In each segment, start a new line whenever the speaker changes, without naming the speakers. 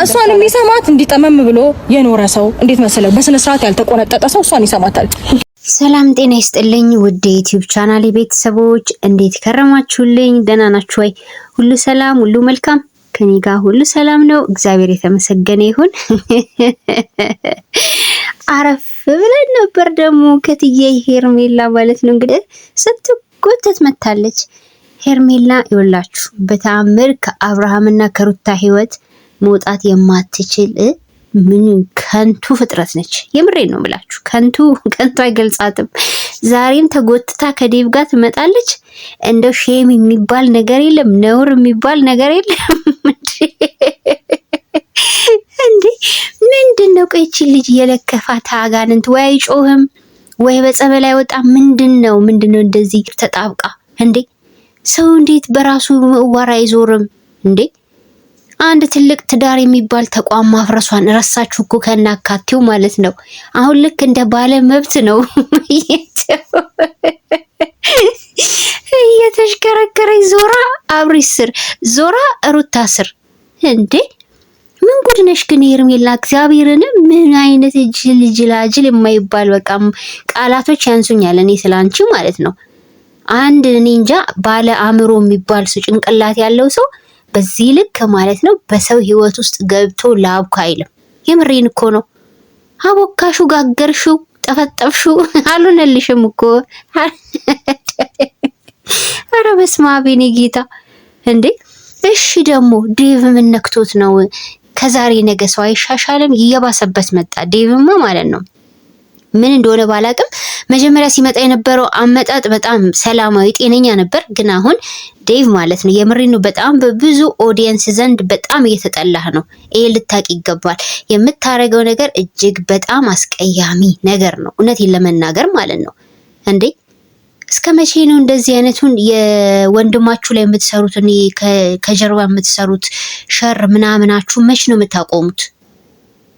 እሷን የሚሰማት እንዲጠመም ብሎ የኖረ ሰው እንዴት መሰለው በስነ ስርዓት ያልተቆነጠጠ ሰው እሷን ይሰማታል።
ሰላም ጤና ይስጥልኝ ውድ የዩቲዩብ ቻናሌ ቤተሰቦች እንዴት ከረማችሁልኝ? ደህና ናችሁ ወይ? ሁሉ ሰላም ሁሉ መልካም ከኔ ጋር ሁሉ ሰላም ነው። እግዚአብሔር የተመሰገነ ይሁን። አረፍ ብለን ነበር ደግሞ ከትዬ ሄርሜላ ማለት ነው እንግዲህ ስትጎተት መታለች። ሄርሜላ ይወላችሁ በተአምር ከአብርሃምና ከሩታ ህይወት መውጣት የማትችል ምን ከንቱ ፍጥረት ነች። የምሬን ነው ብላችሁ ከንቱ አይገልጻትም። ዛሬም ተጎትታ ከዴቭ ጋር ትመጣለች። እንደው ሼም የሚባል ነገር የለም፣ ነውር የሚባል ነገር የለም። እንዴ ምንድነው? ቆይቺ ልጅ የለከፋት አጋንንት ወይ አይጮህም ወይ በጸበል አይወጣም። ምንድነው እንደዚህ ተጣብቃ እንዴ? ሰው እንዴት በራሱ ዋራ አይዞርም እንዴ? አንድ ትልቅ ትዳር የሚባል ተቋም ማፍረሷን ረሳችሁ እኮ ከናካቴው ማለት ነው። አሁን ልክ እንደ ባለ መብት ነው እየተሽከረከረች ዞራ አብሪ ስር ዞራ ሩታ ስር እንዴ! ምን ጉድ ነሽ ግን ሄርሜላ! እግዚአብሔርን ምን አይነት ጅላጅል የማይባል በቃ ቃላቶች ያንሱኛል እኔ ስላንቺ ማለት ነው። አንድ እኔ እንጃ ባለ አእምሮ የሚባል ሰው ጭንቅላት ያለው ሰው በዚህ ልክ ማለት ነው በሰው ህይወት ውስጥ ገብቶ ላብካ አይልም። የምሬን እኮ ነው። አቦካሹ፣ ጋገርሹ፣ ጠፈጠፍሹ አልሆነልሽም እኮ። ኧረ በስመ አብ የኔ ጌታ እንዴ! እሺ ደግሞ ዴቭ ምን ነክቶት ነው? ከዛሬ ነገ ሰው አይሻሻልም፣ እየባሰበት መጣ ዴቭማ ማለት ነው። ምን እንደሆነ ባላቅም መጀመሪያ ሲመጣ የነበረው አመጣጥ በጣም ሰላማዊ ጤነኛ ነበር። ግን አሁን ዴቭ ማለት ነው የምሬን ነው በጣም በብዙ ኦዲየንስ ዘንድ በጣም እየተጠላህ ነው። ይሄ ልታቅ ይገባል። የምታረገው ነገር እጅግ በጣም አስቀያሚ ነገር ነው፣ እውነቴን ለመናገር ማለት ነው። እንዴ እስከ መቼ ነው እንደዚህ አይነቱን የወንድማችሁ ላይ የምትሰሩት ከጀርባ የምትሰሩት ሸር ምናምናችሁ መች ነው የምታቆሙት?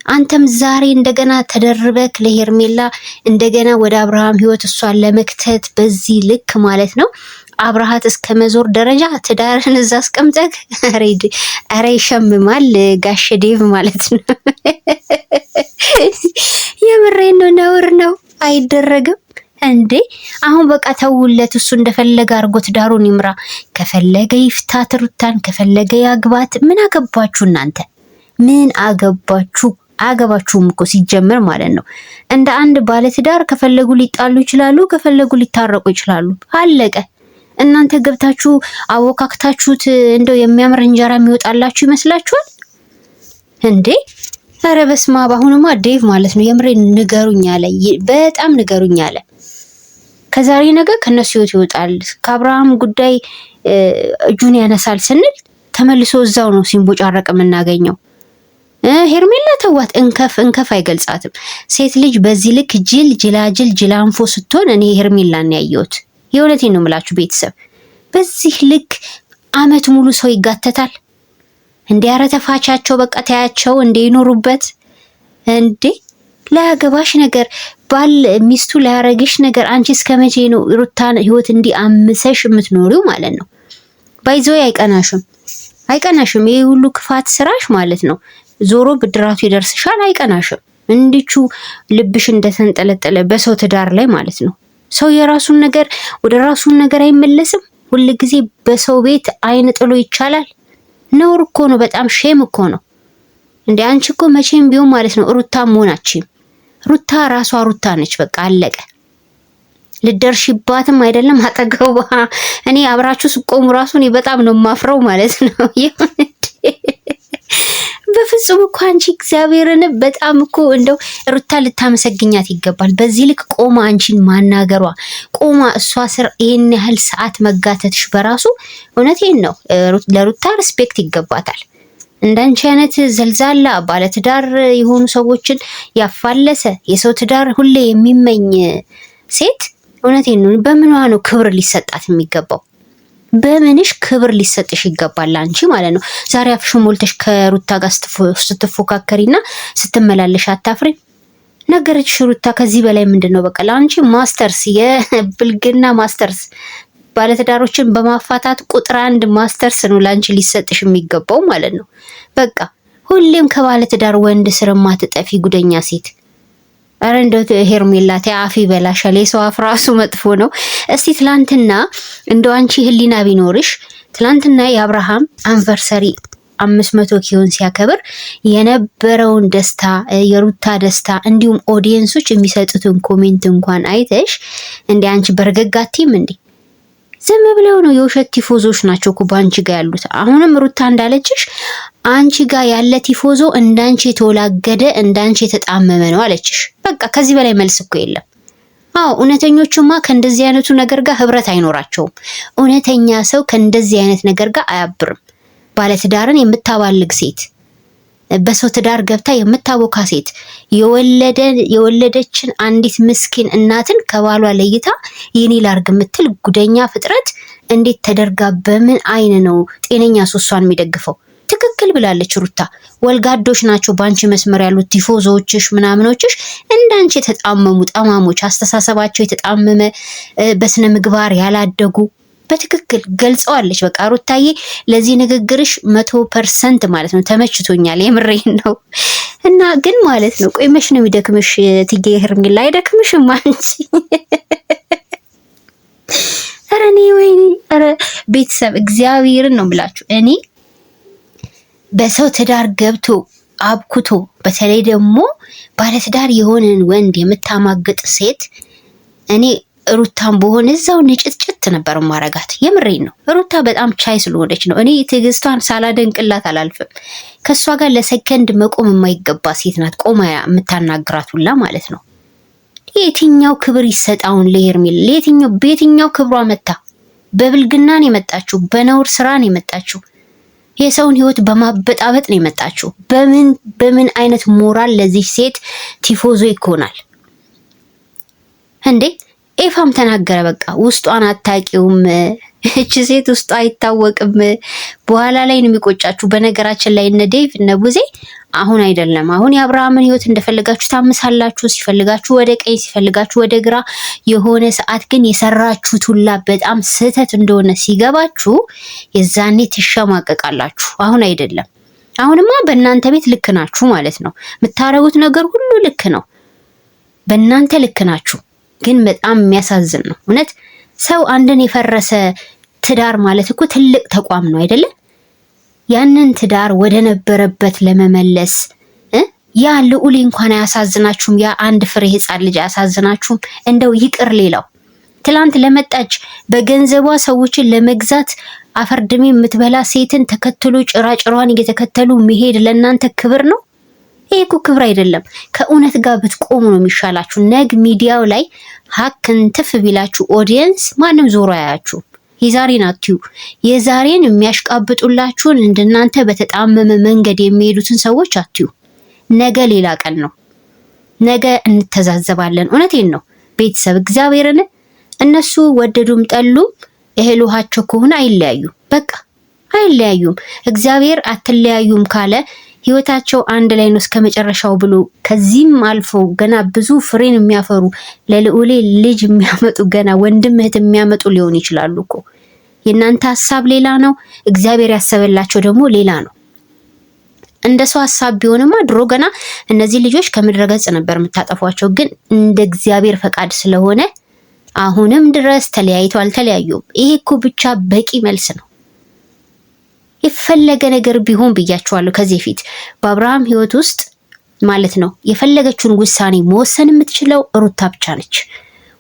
አንተም ዛሬ እንደገና ተደርበክ ለሄርሜላ እንደገና ወደ አብርሃም ህይወት እሷን ለመክተት በዚህ ልክ ማለት ነው አብርሃት እስከ መዞር ደረጃ ትዳርን እዛ አስቀምጠክ። አረ ይሸምማል ጋሽ ዴቭ ማለት ነው። የምሬን ነው፣ ነውር ነው፣ አይደረግም እንዴ! አሁን በቃ ተውለት። እሱ እንደፈለገ አድርጎ ትዳሩን ይምራ። ከፈለገ ይፍታት ሩታን፣ ከፈለገ ያግባት። ምን አገባችሁ እናንተ? ምን አገባችሁ? አገባችሁም እኮ ሲጀመር ማለት ነው። እንደ አንድ ባለትዳር ከፈለጉ ሊጣሉ ይችላሉ፣ ከፈለጉ ሊታረቁ ይችላሉ። አለቀ። እናንተ ገብታችሁ አወካክታችሁት እንደው የሚያምር እንጀራ የሚወጣላችሁ ይመስላችኋል እንዴ? ኧረ በስመ አብ! አሁንማ ዴቭ ማለት ነው የምሬን ንገሩኝ አለ፣ በጣም ንገሩኝ አለ። ከዛሬ ነገ ከነሱ ህይወት ይወጣል፣ ከአብርሃም ጉዳይ እጁን ያነሳል ስንል ተመልሶ እዛው ነው ሲንቦጫረቅ የምናገኘው። ሄርሜላ ተዋት፣ እንከፍ አይገልጻትም። ሴት ልጅ በዚህ ልክ ጅላጅል ጅላንፎ ስትሆን እኔ ሄርሜላን ያየሁት የእውነቴን ነው የምላችሁ ቤተሰብ። በዚህ ልክ አመት ሙሉ ሰው ይጋተታል እንዴ? ኧረ ተፋቻቸው በቃ ታያቸው እንዴ ይኖሩበት እንዴ። ላያገባሽ ነገር ባል ሚስቱ ላያረግሽ ነገር አንቺ እስከ መቼ ነው ሩታን ህይወት እንዲህ አምሰሽ የምትኖሪው ማለት ነው? ባይዘው አይቀናሽም ይሄ ሁሉ ክፋት ስራሽ ማለት ነው። ዞሮ ብድራቱ ይደርስሻል። አይቀናሽም እንዲቹ ልብሽ እንደተንጠለጠለ በሰው ትዳር ላይ ማለት ነው። ሰው የራሱን ነገር ወደ ራሱን ነገር አይመለስም። ሁል ጊዜ በሰው ቤት አይን ጥሎ ይቻላል። ነውር እኮ ነው፣ በጣም ሼም እኮ ነው እንዴ! አንቺ እኮ መቼም ቢሆን ማለት ነው ሩታ መሆናችን ሩታ ራሷ ሩታ ነች። በቃ አለቀ። ልደርሽባትም አይደለም አጠገቧ። እኔ አብራችሁ ስቆሙ ራሱ እኔ በጣም ነው ማፍረው ማለት ነው። በፍጹም እኮ አንቺ እግዚአብሔርን በጣም እኮ እንደው ሩታ ልታመሰግኛት ይገባል። በዚህ ልክ ቆማ አንቺን ማናገሯ፣ ቆማ እሷ ስር ይሄን ያህል ሰዓት መጋተትሽ በራሱ እውነቴን ነው ለሩታ ሪስፔክት ይገባታል። እንዳንቺ አይነት ዘልዛላ ባለትዳር የሆኑ ሰዎችን ያፋለሰ የሰው ትዳር ሁሌ የሚመኝ ሴት እውነቴን ነው በምንዋ ነው ክብር ሊሰጣት የሚገባው? በምንሽ ክብር ሊሰጥሽ ይገባል አንቺ ማለት ነው። ዛሬ አፍሽን ሞልተሽ ከሩታ ጋር ስትፎካከሪና ስትመላለሽ አታፍሪም? ነገረችሽ ሩታ። ከዚህ በላይ ምንድነው? በቃ ለአንቺ ማስተርስ የብልግና ማስተርስ ባለትዳሮችን በማፋታት ቁጥር 1 ማስተርስ ነው ላንቺ ሊሰጥሽ የሚገባው ማለት ነው። በቃ ሁሌም ከባለ ትዳር ወንድ ስር ማትጠፊ ጉደኛ ሴት። አረ እንደው ሄርሜላ አፊ በላሻል። የሰው አፍ ራሱ መጥፎ ነው። እስቲ ትላንትና እንደው አንቺ ህሊና ቢኖርሽ ትላንትና የአብርሃም አንቨርሰሪ 500 ኪዮን ሲያከብር የነበረውን ደስታ፣ የሩታ ደስታ እንዲሁም ኦዲየንሶች የሚሰጡትን ኮሜንት እንኳን አይተሽ እንዴ አንቺ በርገጋቲም እንዴ? ዝም ብለው ነው የውሸት ቲፎዞች ናቸው እኮ ባንቺ ጋር ያሉት። አሁንም ሩታ እንዳለችሽ አንቺ ጋር ያለ ቲፎዞ እንዳንቺ የተወላገደ እንዳንቺ የተጣመመ ነው አለችሽ። በቃ ከዚህ በላይ መልስ እኮ የለም። አዎ እውነተኞቹማ ከእንደዚህ አይነቱ ነገር ጋር ህብረት አይኖራቸውም። እውነተኛ ሰው ከእንደዚህ አይነት ነገር ጋር አያብርም። ባለትዳርን የምታባልግ ሴት፣ በሰው ትዳር ገብታ የምታቦካ ሴት፣ የወለደችን አንዲት ምስኪን እናትን ከባሏ ለይታ የኔ ላርግ የምትል ጉደኛ ፍጥረት እንዴት ተደርጋ በምን አይን ነው ጤነኛ ሶሷን የሚደግፈው? ትክክል ብላለች ሩታ። ወልጋዶች ናቸው ባንቺ መስመር ያሉት ቲፎዞችሽ ምናምኖችሽ፣ እንዳንቺ የተጣመሙ ጠማሞች፣ አስተሳሰባቸው የተጣመመ በስነ ምግባር ያላደጉ። በትክክል ገልጸዋለች። በቃ ሩታዬ ለዚህ ንግግርሽ 100% ማለት ነው ተመችቶኛል። የምሬን ነው። እና ግን ማለት ነው ቆይ መች ነው የሚደክምሽ? ትዬ ሄርሜላ አይደክምሽም አንቺ? ኧረ እኔ ወይኔ፣ ኧረ ቤተሰብ እግዚአብሔርን ነው የምላችሁ። እኔ በሰው ትዳር ገብቶ አብኩቶ በተለይ ደግሞ ባለትዳር የሆነን ወንድ የምታማግጥ ሴት እኔ ሩታን በሆነ እዛው ንጭትጭት ነበር ማረጋት። የምሬን ነው። ሩታ በጣም ቻይ ስለሆነች ነው። እኔ ትዕግስቷን ሳላደንቅላት አላልፍም። ከሷ ጋር ለሰከንድ መቆም የማይገባ ሴት ናት። ቆማ የምታናግራት ሁላ ማለት ነው። የትኛው ክብር ይሰጣውን ለሄርሜላ? በየትኛው ክብሯ መታ? በብልግናን የመጣችው፣ በነውር ስራን የመጣችው፣ የሰውን ህይወት በማበጣበጥ ነው የመጣችው። በምን አይነት ሞራል ለዚህ ሴት ቲፎዞ ይኮናል እንዴ? ኤፋም ተናገረ። በቃ ውስጧን አታቂውም እቺ ሴት ውስጧ አይታወቅም። በኋላ ላይ ነው የሚቆጫችሁ። በነገራችን ላይ እነ ዴቭ እነ ቡዜ አሁን አይደለም። አሁን የአብርሃምን ህይወት እንደፈለጋችሁ ታምሳላችሁ። ሲፈልጋችሁ ወደ ቀኝ፣ ሲፈልጋችሁ ወደ ግራ። የሆነ ሰዓት ግን የሰራችሁት ሁላ በጣም ስህተት እንደሆነ ሲገባችሁ የዛኔ ትሸማቀቃላችሁ። አሁን አይደለም። አሁንማ በእናንተ ቤት ልክ ናችሁ ማለት ነው። የምታረጉት ነገር ሁሉ ልክ ነው። በእናንተ ልክ ናችሁ። ግን በጣም የሚያሳዝን ነው እውነት። ሰው አንድን የፈረሰ ትዳር ማለት እኮ ትልቅ ተቋም ነው አይደለ? ያንን ትዳር ወደ ነበረበት ለመመለስ ያ ልዑል እንኳን አያሳዝናችሁም? ያ አንድ ፍሬ ህፃን ልጅ አያሳዝናችሁም? እንደው ይቅር ሌላው ትላንት ለመጣች በገንዘቧ ሰዎችን ለመግዛት አፈርድሜ የምትበላ ሴትን ተከትሎ ጭራጭሯን እየተከተሉ መሄድ ለእናንተ ክብር ነው? ይሄ እኮ ክብር አይደለም። ከእውነት ጋር ብትቆሙ ነው የሚሻላችሁ። ነግ ሚዲያው ላይ ሀክን ትፍ ቢላችሁ ኦዲየንስ ማንም ዞሮ አያችሁ። የዛሬን አትዩ። የዛሬን የሚያሽቃብጡላችሁን እንደናንተ በተጣመመ መንገድ የሚሄዱትን ሰዎች አትዩ። ነገ ሌላ ቀን ነው። ነገ እንተዛዘባለን። እውነቴን ነው ቤተሰብ እግዚአብሔርን። እነሱ ወደዱም ጠሉም እህል ውሃቸው ከሆነ አይለያዩም። በቃ አይለያዩም። እግዚአብሔር አትለያዩም ካለ ህይወታቸው አንድ ላይ ነው እስከ መጨረሻው ብሎ ከዚህም አልፎ ገና ብዙ ፍሬን የሚያፈሩ ለልዑሌ ልጅ የሚያመጡ ገና ወንድም እህት የሚያመጡ ሊሆን ይችላሉ እኮ። የእናንተ ሀሳብ ሌላ ነው፣ እግዚአብሔር ያሰበላቸው ደግሞ ሌላ ነው። እንደ ሰው ሀሳብ ቢሆንማ ድሮ ገና እነዚህ ልጆች ከምድረ ገጽ ነበር የምታጠፏቸው። ግን እንደ እግዚአብሔር ፈቃድ ስለሆነ አሁንም ድረስ ተለያይተው አልተለያዩም። ይሄ እኮ ብቻ በቂ መልስ ነው። የፈለገ ነገር ቢሆን ብያችኋለሁ ከዚህ ፊት በአብርሃም ህይወት ውስጥ ማለት ነው የፈለገችውን ውሳኔ መወሰን የምትችለው ሩታ ብቻ ነች።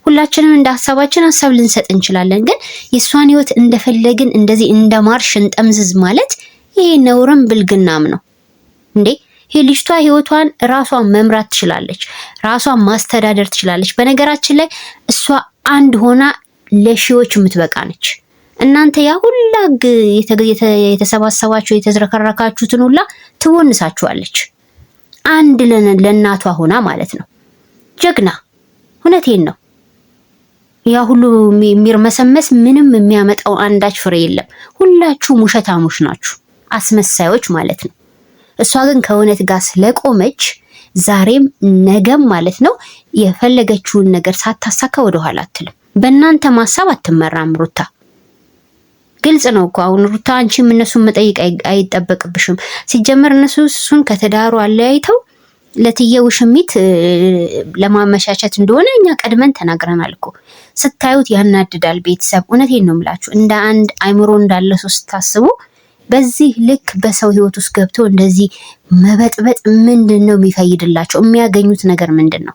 ሁላችንም እንደ ሀሳባችን ሀሳብ ልንሰጥ እንችላለን። ግን የእሷን ህይወት እንደፈለግን እንደዚህ እንደ ማርሽ እንጠምዝዝ ማለት ይሄ ነውርም ብልግናም ነው እንዴ። ይሄ ልጅቷ ህይወቷን ራሷን መምራት ትችላለች፣ ራሷን ማስተዳደር ትችላለች። በነገራችን ላይ እሷ አንድ ሆና ለሺዎች የምትበቃ ነች። እናንተ ያ ሁላ የተሰባሰባችሁ የተዝረከረካችሁትን ሁላ ትወንሳችኋለች። አንድ ለእናቷ ሆና ማለት ነው። ጀግና። እውነቴን ነው። ያ ሁሉ የሚርመሰመስ ምንም የሚያመጣው አንዳች ፍሬ የለም። ሁላችሁም ውሸታሞች ናችሁ፣ አስመሳዮች ማለት ነው። እሷ ግን ከእውነት ጋር ስለቆመች ዛሬም ነገም ማለት ነው የፈለገችውን ነገር ሳታሳካ ወደኋላ አትልም። በእናንተ ማሳብ አትመራም ሩታ። ግልጽ ነው እኮ አሁን ሩታ አንቺም እነሱን መጠየቅ አይጠበቅብሽም። ሲጀመር እነሱ እሱን ከተዳሩ አለያይተው ለትዬ ውሽሚት ለማመቻቸት እንደሆነ እኛ ቀድመን ተናግረናል እኮ። ስታዩት ያናድዳል። ቤተሰብ እውነቴን ነው የምላችሁ፣ እንደ አንድ አይምሮ እንዳለ ሰው ስታስቡ በዚህ ልክ በሰው ህይወት ውስጥ ገብተው እንደዚህ መበጥበጥ ምንድን ነው የሚፈይድላቸው? የሚያገኙት ነገር ምንድን ነው?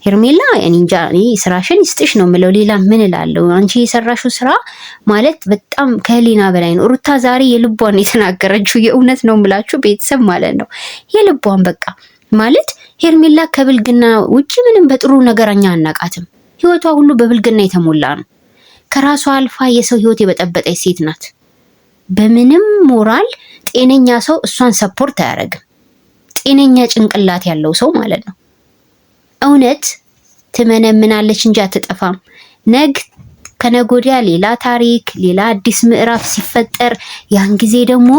ሄርሜላ እንጃ፣ እኔ ስራሽን ይስጥሽ ነው የምለው። ሌላ ምን እላለሁ? አንቺ የሰራሽው ስራ ማለት በጣም ከህሊና በላይ ነው። ሩታ ዛሬ የልቧን የተናገረችው የእውነት ነው የምላችሁ ቤተሰብ ማለት ነው። የልቧን በቃ ማለት ሄርሜላ ከብልግና ውጪ ምንም በጥሩ ነገር እኛ አናቃትም። ህይወቷ ሁሉ በብልግና የተሞላ ነው። ከራሷ አልፋ የሰው ህይወት የበጠበጠች ሴት ናት። በምንም ሞራል ጤነኛ ሰው እሷን ሰፖርት አያደርግም። ጤነኛ ጭንቅላት ያለው ሰው ማለት ነው። እውነት ትመነምናለች እንጂ አትጠፋም። ከነገ ወዲያ ሌላ ታሪክ፣ ሌላ አዲስ ምዕራፍ ሲፈጠር ያን ጊዜ ደግሞ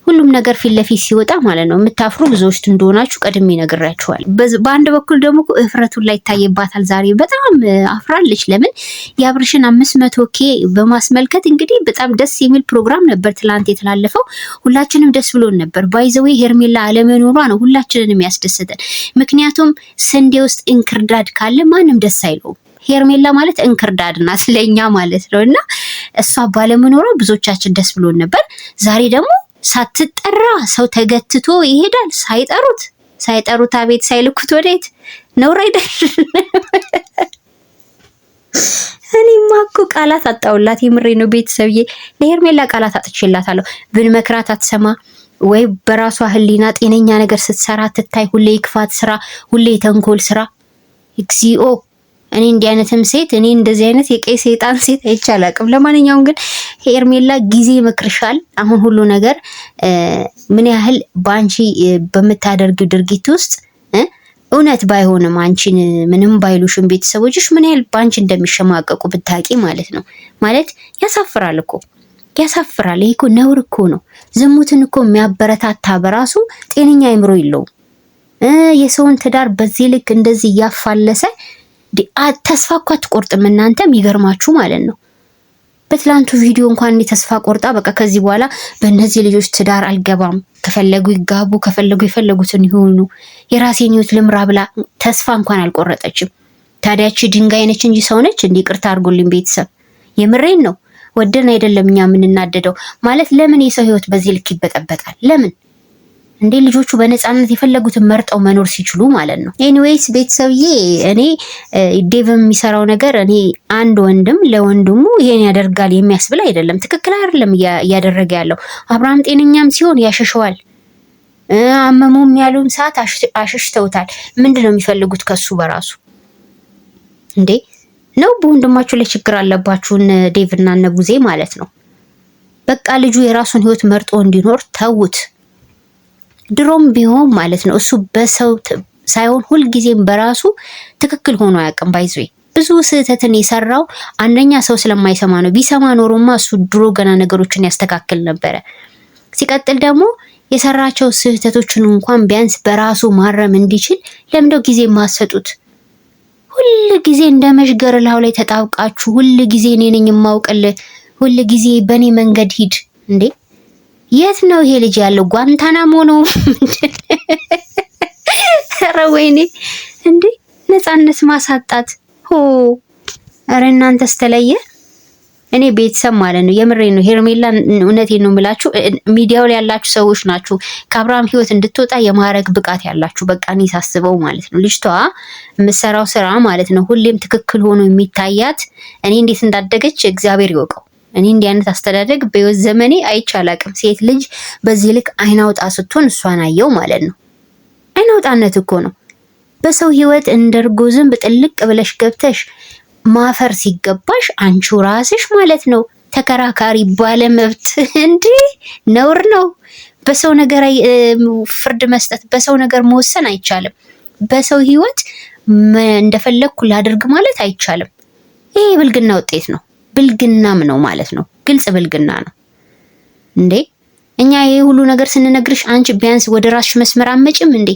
ሁሉም ነገር ፊት ለፊት ሲወጣ ማለት ነው የምታፍሩ ብዙዎች እንደሆናችሁ ቀድሜ ነግራችኋል። በአንድ በኩል ደግሞ እፍረቱን ላይ ይታየባታል። ዛሬ በጣም አፍራለች። ለምን የአብርሽን 500K በማስመልከት እንግዲህ በጣም ደስ የሚል ፕሮግራም ነበር ትላንት የተላለፈው። ሁላችንም ደስ ብሎን ነበር። ባይዘዌ ሄርሜላ አለመኖሯ ነው ሁላችንንም ያስደሰተን። ምክንያቱም ስንዴ ውስጥ እንክርዳድ ካለ ማንም ደስ አይለውም። ሄርሜላ ማለት እንክርዳድ ናት ለኛ ማለት ነው። እና እሷ ባለመኖሯ ብዙዎቻችን ደስ ብሎን ነበር። ዛሬ ደግሞ ሳትጠራ ሰው ተገትቶ ይሄዳል። ሳይጠሩት አቤት ሳይልኩት ወዴት ነውር አይደል? እኔማ እኮ ቃላት አጣውላት። የምሬ ነው ቤተሰብዬ፣ ለሄርሜላ ቃላት አጥቼላታለሁ። ብንመክራት አትሰማ ወይ በራሷ ህሊና ጤነኛ ነገር ስትሰራ ትታይ። ሁሌ ክፋት ስራ፣ ሁሌ ተንኮል ስራ። እግዚኦ እኔ እንዲህ አይነትም ሴት እኔ እንደዚህ አይነት የቀይ ሰይጣን ሴት አይቻላቅም። ለማንኛውም ግን ሄርሜላ ጊዜ ይመክርሻል። አሁን ሁሉ ነገር ምን ያህል ባንቺ በምታደርጊው ድርጊት ውስጥ እውነት ባይሆንም አንቺን ምንም ባይሉሽም ቤተሰቦችሽ ምን ያህል ባንቺ እንደሚሸማቀቁ ብታቂ ማለት ነው። ማለት ያሳፍራል እኮ ያሳፍራል። ይሄ እኮ ነውር እኮ ነው። ዝሙትን እኮ የሚያበረታታ በራሱ ጤነኛ አይምሮ የለውም። የሰውን ትዳር በዚህ ልክ እንደዚህ እያፋለሰ ተስፋ እኮ አትቆርጥም እናንተ። የሚገርማችሁ ማለት ነው በትላንቱ ቪዲዮ እንኳን ተስፋ ቆርጣ በቃ ከዚህ በኋላ በእነዚህ ልጆች ትዳር አልገባም፣ ከፈለጉ ይጋቡ፣ ከፈለጉ የፈለጉትን ይሆኑ፣ የራሴን ህይወት ልምራ ብላ ተስፋ እንኳን አልቆረጠችም። ታዲያቺ ድንጋይ ነች እንጂ ሰው ነች? እንዲህ ይቅርታ አድርጎልኝ ቤተሰብ፣ የምሬን ነው። ወደን አይደለም እኛ የምንናደደው። ማለት ለምን የሰው ህይወት በዚህ ልክ ይበጠበጣል? ለምን እንዴ? ልጆቹ በነፃነት የፈለጉትን መርጠው መኖር ሲችሉ ማለት ነው። ኤኒዌይስ ቤተሰብዬ፣ እኔ ዴቭ የሚሰራው ነገር እኔ አንድ ወንድም ለወንድሙ ይሄን ያደርጋል የሚያስብል አይደለም። ትክክል አይደለም እያደረገ ያለው። አብርሃም ጤነኛም ሲሆን ያሸሸዋል። አመሙም ያሉም ሰዓት አሸሽተውታል። ምንድን ነው የሚፈልጉት ከሱ በራሱ እንዴ? ነው በወንድማችሁ ላይ ችግር አለባችሁን ዴቭ እና ነቡዜ ማለት ነው። በቃ ልጁ የራሱን ህይወት መርጦ እንዲኖር ተውት። ድሮም ቢሆን ማለት ነው እሱ በሰው ሳይሆን ሁልጊዜም በራሱ ትክክል ሆኖ አያውቅም። ባይዘይ ብዙ ስህተትን የሰራው አንደኛ ሰው ስለማይሰማ ነው። ቢሰማ ኖሮማ እሱ ድሮ ገና ነገሮችን ያስተካክል ነበረ። ሲቀጥል ደግሞ የሰራቸው ስህተቶችን እንኳን ቢያንስ በራሱ ማረም እንዲችል ለምንድነው ጊዜ ማሰጡት? ሁል ጊዜ እንደ መሽገር ላው ላይ ተጣብቃችሁ ሁል ጊዜ እኔ ነኝ የማውቅልህ፣ ሁል ጊዜ በእኔ መንገድ ሂድ እንዴ! የት ነው ይሄ ልጅ ያለው? ጓንታናሞ ነው? ኧረ ወይኔ እንዴ! ነፃነት ማሳጣት ሆ! ኧረ እናንተስ ተለየ። እኔ ቤተሰብ ማለት ነው የምሬ ነው። ሄርሜላ እውነቴን ነው የምላችሁ፣ ሚዲያው ላይ ያላችሁ ሰዎች ናችሁ ከአብርሃም ህይወት እንድትወጣ የማረግ ብቃት ያላችሁ። በቃ እኔ ሳስበው ማለት ነው ልጅቷ የምትሰራው ስራ ማለት ነው ሁሌም ትክክል ሆኖ የሚታያት። እኔ እንዴት እንዳደገች እግዚአብሔር ይወቀው። እኔ እንዲህ አይነት አስተዳደግ በህይወት ዘመኔ አይቼ አላቅም። ሴት ልጅ በዚህ ልክ አይናውጣ ስትሆን እሷን አየው ማለት ነው። አይናውጣነት እኮ ነው። በሰው ህይወት እንደርጎ ዝንብ ጥልቅ ብለሽ ገብተሽ ማፈር ሲገባሽ አንቺው ራስሽ ማለት ነው ተከራካሪ ባለመብት። እንዴ ነውር ነው። በሰው ነገር ፍርድ መስጠት፣ በሰው ነገር መወሰን አይቻልም። በሰው ህይወት እንደፈለግኩ ላድርግ ማለት አይቻልም። ይሄ ብልግና ውጤት ነው። ብልግናም ነው ማለት ነው። ግልጽ ብልግና ነው እንዴ። እኛ ይሄ ሁሉ ነገር ስንነግርሽ አንቺ ቢያንስ ወደ ራስሽ መስመር አመጭም እንዴ?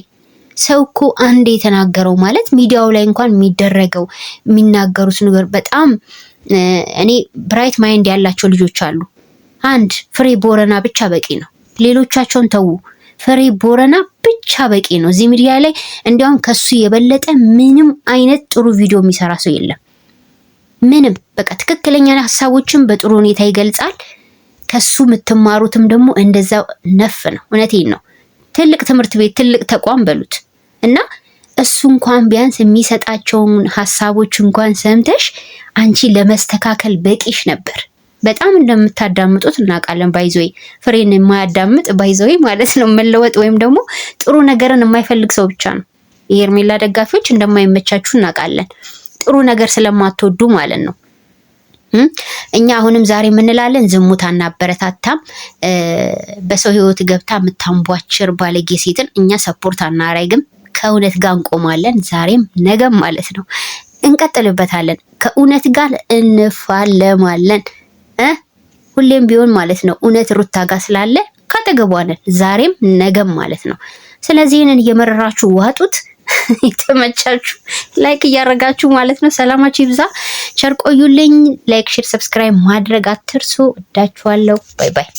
ሰው እኮ አንድ የተናገረው ማለት ሚዲያው ላይ እንኳን የሚደረገው የሚናገሩት ነገር በጣም እኔ ብራይት ማይንድ ያላቸው ልጆች አሉ። አንድ ፍሬ ቦረና ብቻ በቂ ነው። ሌሎቻቸውን ተዉ። ፍሬ ቦረና ብቻ በቂ ነው። እዚህ ሚዲያ ላይ እንዲያውም ከሱ የበለጠ ምንም አይነት ጥሩ ቪዲዮ የሚሰራ ሰው የለም። ምንም በቃ ትክክለኛ ሀሳቦችን በጥሩ ሁኔታ ይገልጻል። ከሱ የምትማሩትም ደግሞ እንደዛው ነፍ ነው። እውነቴን ነው። ትልቅ ትምህርት ቤት ትልቅ ተቋም በሉት እና እሱ እንኳን ቢያንስ የሚሰጣቸውን ሀሳቦች እንኳን ሰምተሽ አንቺ ለመስተካከል በቂሽ ነበር። በጣም እንደምታዳምጡት እናውቃለን። ባይዘይ ፍሬን የማያዳምጥ ባይዘይ ማለት ነው መለወጥ ወይም ደግሞ ጥሩ ነገርን የማይፈልግ ሰው ብቻ ነው። የሄርሜላ ደጋፊዎች እንደማይመቻችሁ እናውቃለን። ጥሩ ነገር ስለማትወዱ ማለት ነው። እኛ አሁንም ዛሬ የምንላለን ዝሙት አናበረታታም። በሰው ህይወት ገብታ የምታንቧችር ባለጌ ሴትን እኛ ሰፖርት አናረግም። ከእውነት ጋር እንቆማለን። ዛሬም ነገም ማለት ነው እንቀጥልበታለን። ከእውነት ጋር እንፋለማለን። ሁሌም ቢሆን ማለት ነው እውነት ሩታ ጋር ስላለ ካጠገቧ ነን። ዛሬም ነገም ማለት ነው። ስለዚህ ይህንን እየመረራችሁ ዋጡት። የተመቻችሁ ላይክ እያደረጋችሁ ማለት ነው። ሰላማችሁ ይብዛ። ቸር ቆዩልኝ። ላይክ፣ ሼር፣ ሰብስክራይብ ማድረግ አትርሱ። እዳችኋለሁ። ባይ ባይ።